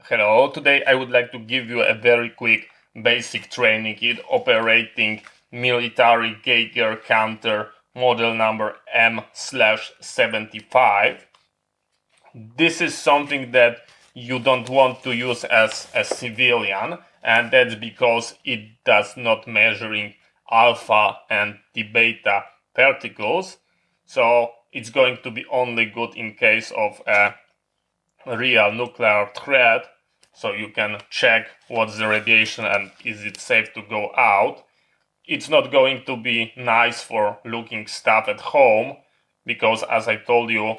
Hello, today I would like to give you a very quick basic training kit operating Military Geiger Counter model number M/75. This is something that you don't want to use as a civilian, and that's because it does not measuring alpha and the beta particles, so it's going to be only good in case of a real nuclear threat, so you can check what's the radiation and is it safe to go out. It's not going to be nice for looking stuff at home because, as I told you,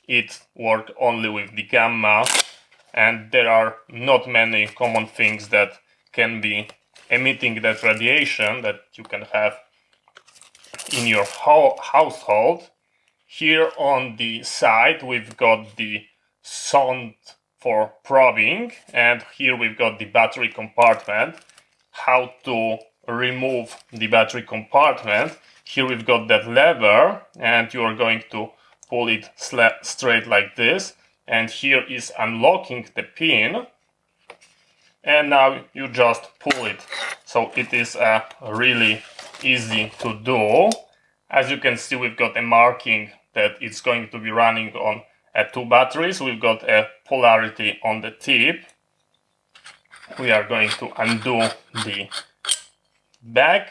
it works only with the gamma, and there are not many common things that can be emitting that radiation that you can have in your household. Here on the side we've got the sonde for probing, and here we've got the battery compartment. How to remove the battery compartment: here we've got that lever, and you are going to pull it straight like this, and here is unlocking the pin, and now you just pull it. So it is really easy to do. As you can see, we've got a marking that it's going to be running on two batteries. We've got a polarity on the tip. We are going to undo the back,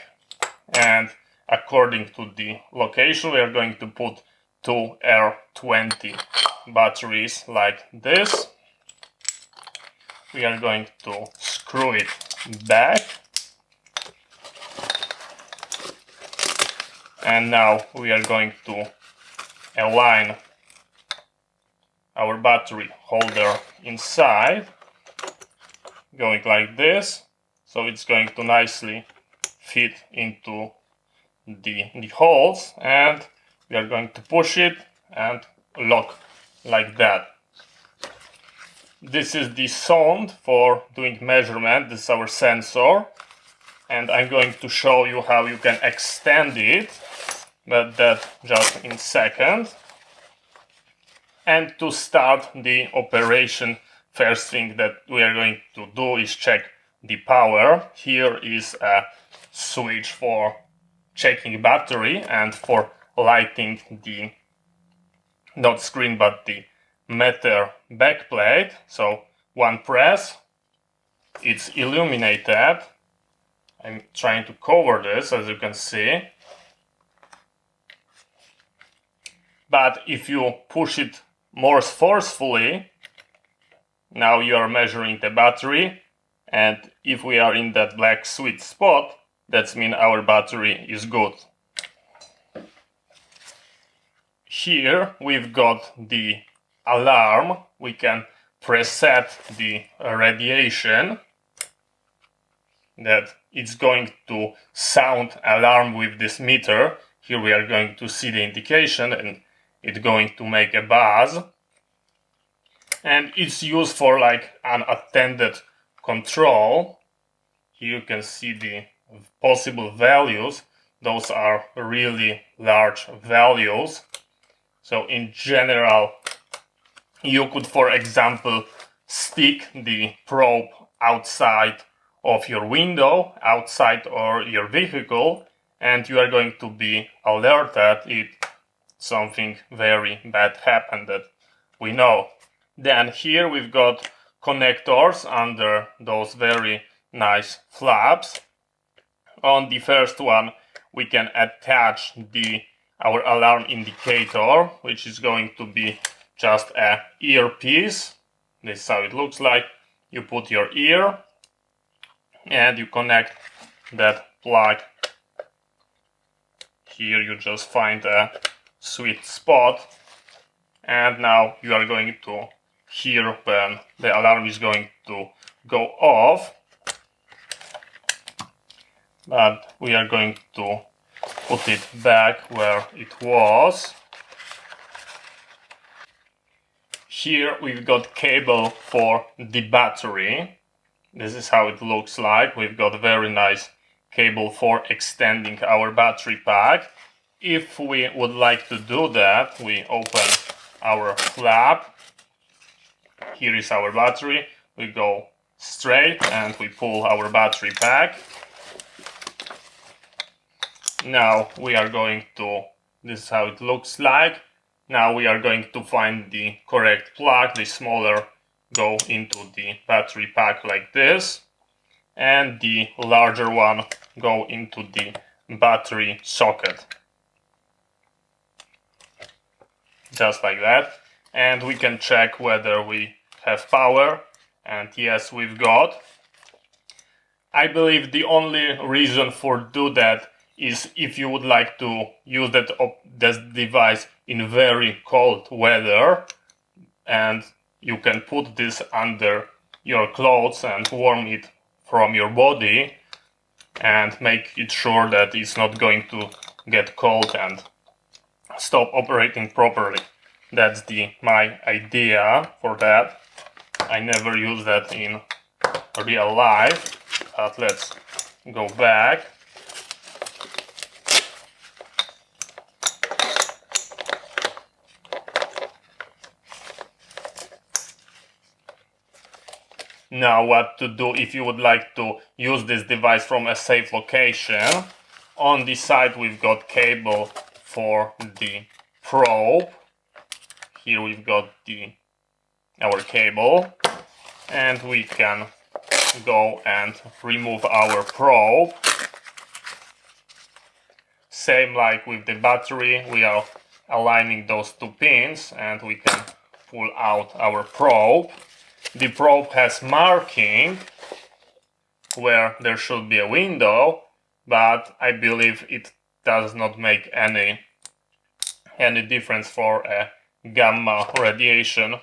and according to the location we are going to put two R20 batteries like this. We are going to screw it back, and now we are going to align our battery holder inside, going like this, so it's going to nicely fit into the holes, and we are going to push it and lock like that. This is the sonde for doing measurement. This is our sensor, and I'm going to show you how you can extend it, but that just in a second. And to start the operation, first thing that we are going to do is check the power. Here is a switch for checking battery and for lighting the, not screen, but the meter backplate. So one press, it's illuminated. I'm trying to cover this, as you can see. But if you push it more forcefully, now you are measuring the battery, and if we are in that black sweet spot, that means our battery is good. Here we've got the alarm. We can preset the radiation that it's going to sound alarm with this meter. Here we are going to see the indication, and it's going to make a buzz, and it's used for like unattended control. Here you can see the possible values. Those are really large values. So in general, you could, for example, stick the probe outside of your window, outside or your vehicle, and you are going to be alerted if something very bad happened that we know. Then here we've got connectors under those very nice flaps. On the first one we can attach our alarm indicator, which is going to be just a earpiece. This is how it looks like. You put your ear and you connect that plug. Here you just find a sweet spot, and now you are going to hear when the alarm is going to go off. But we are going to put it back where it was. Here we've got cable for the battery. This is how it looks like. We've got a very nice cable for extending our battery pack. If we would like to do that, we open our flap. Here is our battery. we go straight and we pull our battery pack. Now we are going to, this is how it looks like. Now we are going to find the correct plug. The smaller go into the battery pack like this, and the larger one go into the battery socket. Just like that. And we can check whether we have power, and yes, we've got. I believe the only reason for do that is if you would like to use this device in very cold weather, and you can put this under your clothes and warm it from your body and make it sure that it's not going to get cold and stop operating properly. That's my idea for that. I never use that in real life, but let's go back. Now what to do if you would like to use this device from a safe location. On the side we've got cable for the probe. Here we've got our cable, and we can go and remove our probe. Same like with the battery, we are aligning those two pins and we can pull out our probe. The probe has marking where there should be a window, but I believe it does not make any difference for a gamma radiation.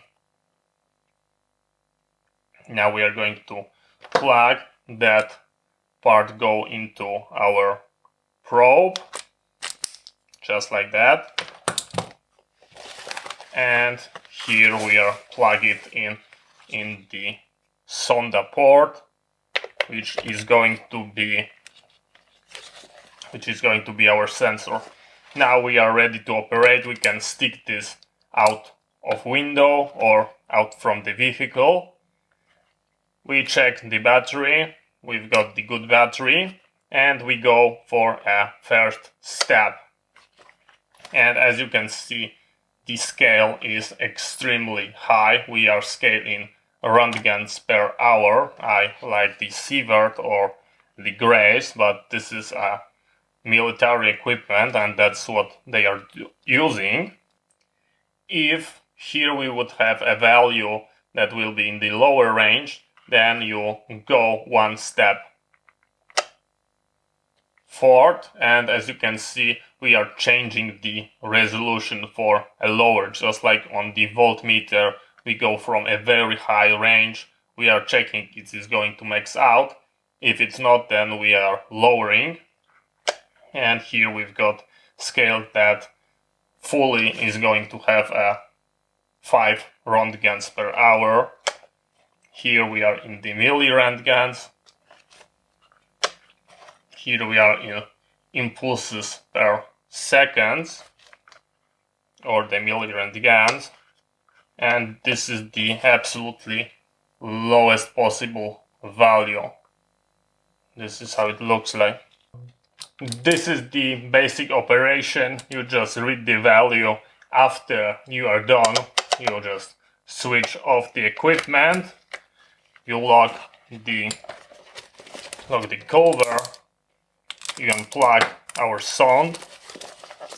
Now we are going to plug that part go into our probe, just like that. And here we are plug it in the sonda port, which is going to be our sensor. Now we are ready to operate. We can stick this out of window or out from the vehicle. We check the battery. We've got the good battery, and we go for a first step. And as you can see, the scale is extremely high. We are scaling roentgens per hour. I like the Sievert or the Grace, but this is a military equipment and that's what they are using. If here we would have a value that will be in the lower range, then you go one step forward, and as you can see, we are changing the resolution for a lower, just like on the voltmeter. We go from a very high range, we are checking it is going to max out. If it's not, then we are lowering. And here we've got scale that fully is going to have a 5 roentgens per hour. Here we are in the milliroentgens. Here we are in impulses per second, or the milliroentgens. And this is the absolutely lowest possible value. This is how it looks like. This is the basic operation. You just read the value. After you are done, you just switch off the equipment. You lock the cover. You unplug our sound,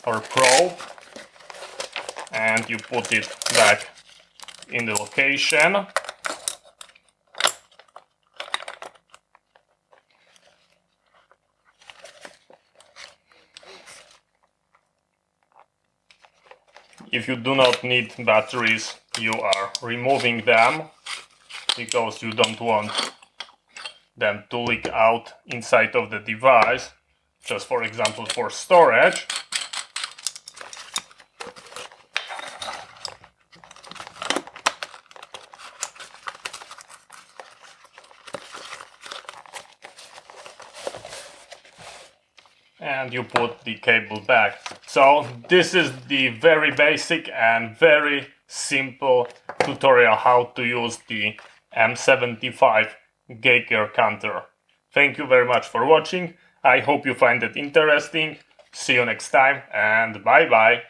our probe, and you put it back in the location. If you do not need batteries, you are removing them because you don't want them to leak out inside of the device, just for example for storage. And you put the cable back. So this is the very basic and very simple tutorial how to use the M75 Geiger Counter. Thank you very much for watching. I hope you find it interesting. See you next time and bye bye.